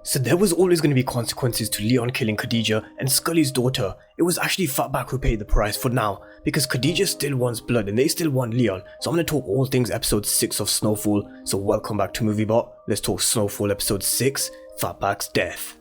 So there was always going to be consequences to Leon killing Khadija and Skully's daughter. It was actually Fatback who paid the price for now, because Khadija still wants blood and they still want Leon. So I'm going to talk all things episode 6 of Snowfall. So welcome back to MovieBot. Let's talk Snowfall episode 6, Fatback's death.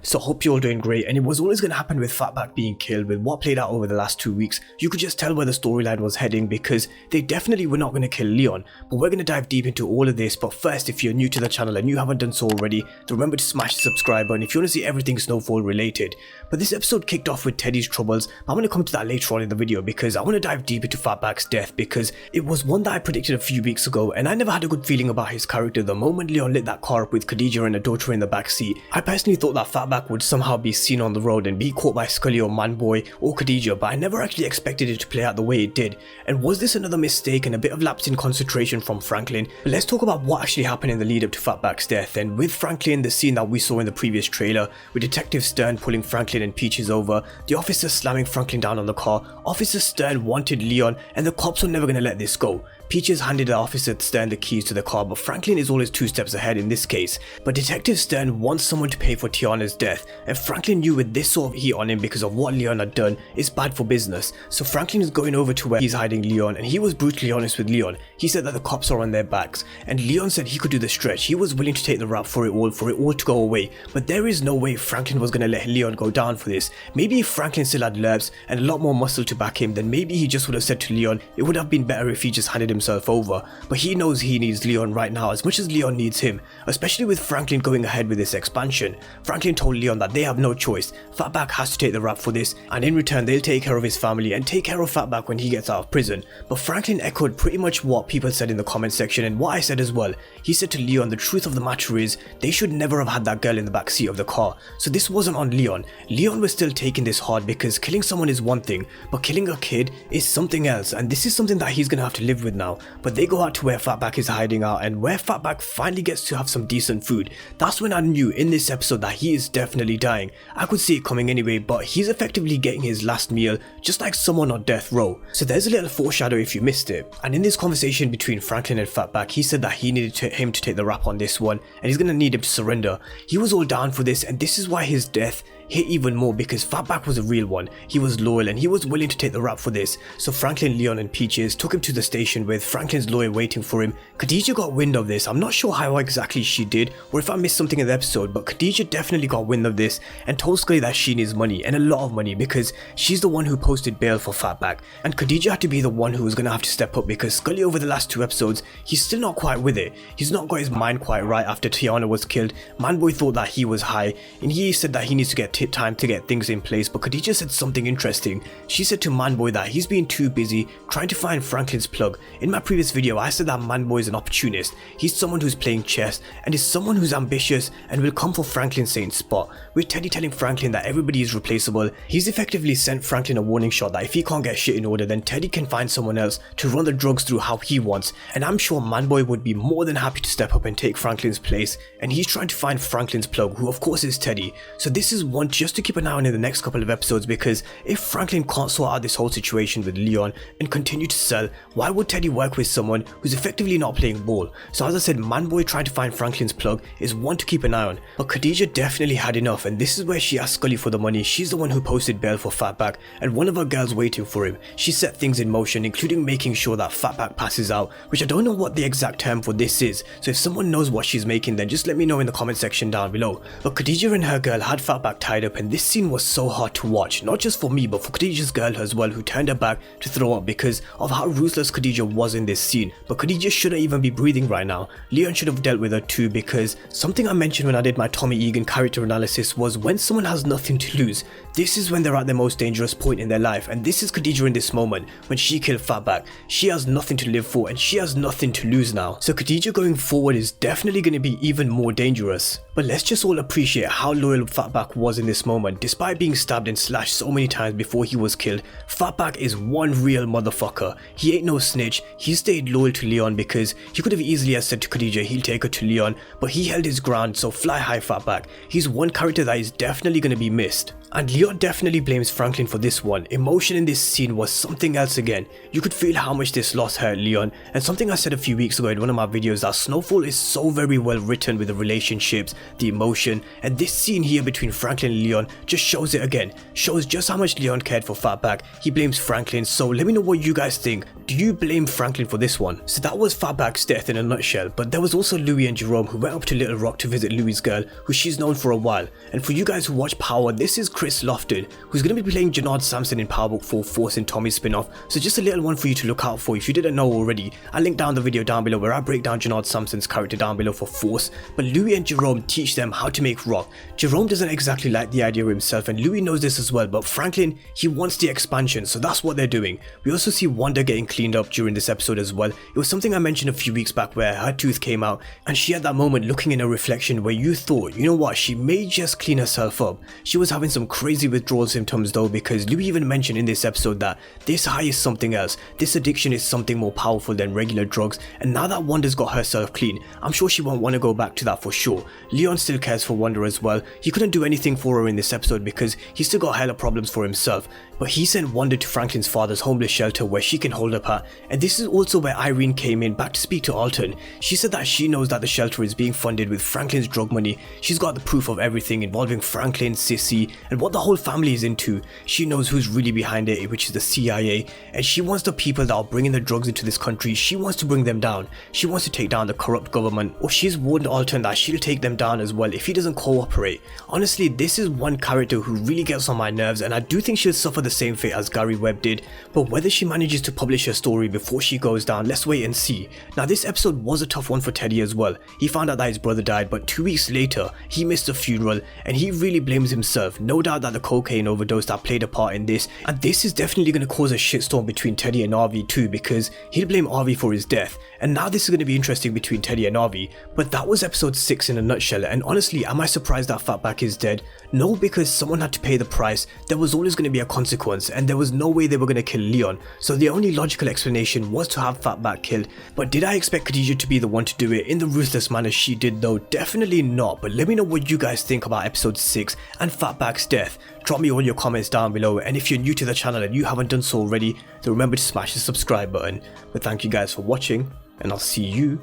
So hope you're all doing great, and it was always going to happen with Fatback being killed. With what played out over the last 2 weeks, you could just tell where the storyline was heading, because they definitely were not going to kill Leon. But we're going to dive deep into all of this. But first, if you're new to the channel and you haven't done so already, then remember to smash the subscribe button if you want to see everything Snowfall related. But this episode kicked off with Teddy's troubles. I'm going to come to that later on in the video, because I want to dive deep into Fatback's death, because it was one that I predicted a few weeks ago, and I never had a good feeling about his character. The moment Leon lit that car up with Khadija and her daughter in the backseat, I personally thought that Fatback would somehow be seen on the road and be caught by Skully or Manboy or Khadija, but I never actually expected it to play out the way it did. And was this another mistake and a bit of lapse in concentration from Franklin? But let's talk about what actually happened in the lead up to Fatback's death. And with Franklin, the scene that we saw in the previous trailer, with Detective Stern pulling Franklin and Peaches over, the officer slamming Franklin down on the car, Officer Stern wanted Leon, and the cops were never going to let this go. Peaches handed the officer Stern the keys to the car, but Franklin is always 2 steps ahead in this case. But Detective Stern wants someone to pay for Tiana's death, and Franklin knew with this sort of heat on him because of what Leon had done, it's bad for business. So Franklin is going over to where he's hiding Leon, and he was brutally honest with Leon. He said that the cops are on their backs, and Leon said he could do the stretch. He was willing to take the rap for it all to go away. But there is no way Franklin was going to let Leon go down for this. Maybe if Franklin still had nerves and a lot more muscle to back him, then maybe he just would have said to Leon, it would have been better if he just handed himself over. But he knows he needs Leon right now as much as Leon needs him, especially with Franklin going ahead with this expansion. Franklin told Leon that they have no choice. Fatback has to take the rap for this, and in return they'll take care of his family and take care of Fatback when he gets out of prison. But Franklin echoed pretty much what people said in the comment section and what I said as well. He said to Leon, the truth of the matter is they should never have had that girl in the backseat of the car. So this wasn't on Leon. Leon was still taking this hard, because killing someone is one thing, but killing a kid is something else, and this is something that he's gonna have to live with now. But they go out to where Fatback is hiding out, and where Fatback finally gets to have some decent food. That's when I knew in this episode that he is definitely dying. I could see it coming anyway, but he's effectively getting his last meal, just like someone on death row. So there's a little foreshadow if you missed it. And in this conversation between Franklin and Fatback, he said that he needed him to take the rap on this one, and he's gonna need him to surrender. He was all down for this, and this is why his death hit even more, because Fatback was a real one. He was loyal and he was willing to take the rap for this. So Franklin, Leon and Peaches took him to the station with Franklin's lawyer waiting for him. Khadija got wind of this. I'm not sure how exactly she did, or if I missed something in the episode, but Khadija definitely got wind of this and told Skully that she needs money, and a lot of money, because she's the one who posted bail for Fatback. And Khadija had to be the one who was going to have to step up, because Skully over the last 2 episodes, he's still not quite with it. He's not got his mind quite right after Tiana was killed. Manboy thought that he was high, and he said that he needs to get time to get things in place. But Khadija said something interesting. She said to Manboy that he's been too busy trying to find Franklin's plug. In my previous video, I said that Manboy is an opportunist. He's someone who's playing chess and is someone who's ambitious and will come for Franklin's same spot. With Teddy telling Franklin that everybody is replaceable, he's effectively sent Franklin a warning shot that if he can't get shit in order, then Teddy can find someone else to run the drugs through how he wants. And I'm sure Manboy would be more than happy to step up and take Franklin's place, and he's trying to find Franklin's plug, who of course is Teddy. So this is one just to keep an eye on in the next couple of episodes, because if Franklin can't sort out this whole situation with Leon and continue to sell, why would Teddy work with someone who's effectively not playing ball? So as I said, Manboy trying to find Franklin's plug is one to keep an eye on. But Khadija definitely had enough, and this is where she asked Skully for the money. She's the one who posted bail for Fatback, and one of her girls waiting for him. She set things in motion, including making sure that Fatback passes out, which I don't know what the exact term for this is, so if someone knows what she's making, then just let me know in the comment section down below. But Khadija and her girl had Fatback tied up, and this scene was so hard to watch, not just for me but for Khadija's girl as well, who turned her back to throw up because of how ruthless Khadija was in this scene. But Khadija shouldn't even be breathing right now. Leon should have dealt with her too, because something I mentioned when I did my Tommy Egan character analysis was when someone has nothing to lose, this is when they're at their most dangerous point in their life, and this is Khadija in this moment. When she killed Fatback, she has nothing to live for and she has nothing to lose now. So Khadija going forward is definitely going to be even more dangerous. But let's just all appreciate how loyal Fatback was in this moment. Despite being stabbed and slashed so many times before he was killed, Fatback is one real motherfucker. He ain't no snitch. He stayed loyal to Leon because he could have easily said to Khadija he'll take her to Leon, but he held his ground, so fly high Fatback. He's one character that is definitely going to be missed. And Leon definitely blames Franklin for this one. Emotion in this scene was something else again. You could feel how much this loss hurt Leon, and something I said a few weeks ago in one of my videos, that Snowfall is so very well written with the relationships, the emotion, and this scene here between Franklin and Leon just shows it again. Shows just how much Leon cared for Fatback. He blames Franklin, so let me know what you guys think. Do you blame Franklin for this one? So that was Fatback's death in a nutshell, but there was also Louie and Jerome who went up to Little Rock to visit Louie's girl, who she's known for a while. And for you guys who watch Power, this is Chris Lofton, who's going to be playing Janard Sampson in Power Book 4 Force and Tommy's spin-off, so just a little one for you to look out for if you didn't know already. I'll link down the video down below where I break down Janard Sampson's character down below for Force, but Louie and Jerome teach them how to make rock. Jerome doesn't exactly like the idea himself, and Louie knows this as well, but Franklin, he wants the expansion, so that's what they're doing. We also see Wanda getting cleaned up during this episode as well. It was something I mentioned a few weeks back where her tooth came out, and she had that moment looking in her reflection where you thought, you know what, she may just clean herself up. She was having some crazy withdrawal symptoms though, because Louie even mentioned in this episode that this high is something else, this addiction is something more powerful than regular drugs, and now that Wanda's got herself clean, I'm sure she won't want to go back to that for sure. Leon still cares for Wanda as well. He couldn't do anything for her in this episode because he still got hella problems for himself, but he sent Wanda to Franklin's father's homeless shelter where she can hold up her, and this is also where Irene came in back to speak to Alton. She said that she knows that the shelter is being funded with Franklin's drug money. She's got the proof of everything involving Franklin, Sissy, and what the whole family is into. She knows who's really behind it, which is the CIA, and she wants the people that are bringing the drugs into this country, she wants to bring them down. She wants to take down the corrupt government, or she's warned Alton that she'll take them down as well if he doesn't cooperate. Honestly, this is one character who really gets on my nerves, and I do think she'll suffer the same fate as Gary Webb did, but whether she manages to publish her story before she goes down, let's wait and see. Now this episode was a tough one for Teddy as well. He found out that his brother died, but 2 weeks later he missed the funeral, and he really blames himself. No doubt that the cocaine overdose that played a part in this, and this is definitely going to cause a shitstorm between Teddy and Harvey too, because he'll blame Harvey for his death, and now this is going to be interesting between Teddy and Harvey. But that was episode 6 in a nutshell, and honestly, am I surprised that Fatback is dead? No, because someone had to pay the price. There was always going to be a consequence, and there was no way they were going to kill Leon, so the only logical explanation was to have Fatback killed. But did I expect Khadija to be the one to do it in the ruthless manner she did though? Definitely not, but let me know what you guys think about episode 6 and Fatback's death. Drop me all your comments down below, and if you're new to the channel and you haven't done so already, then remember to smash the subscribe button. But thank you guys for watching, and I'll see you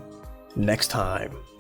next time.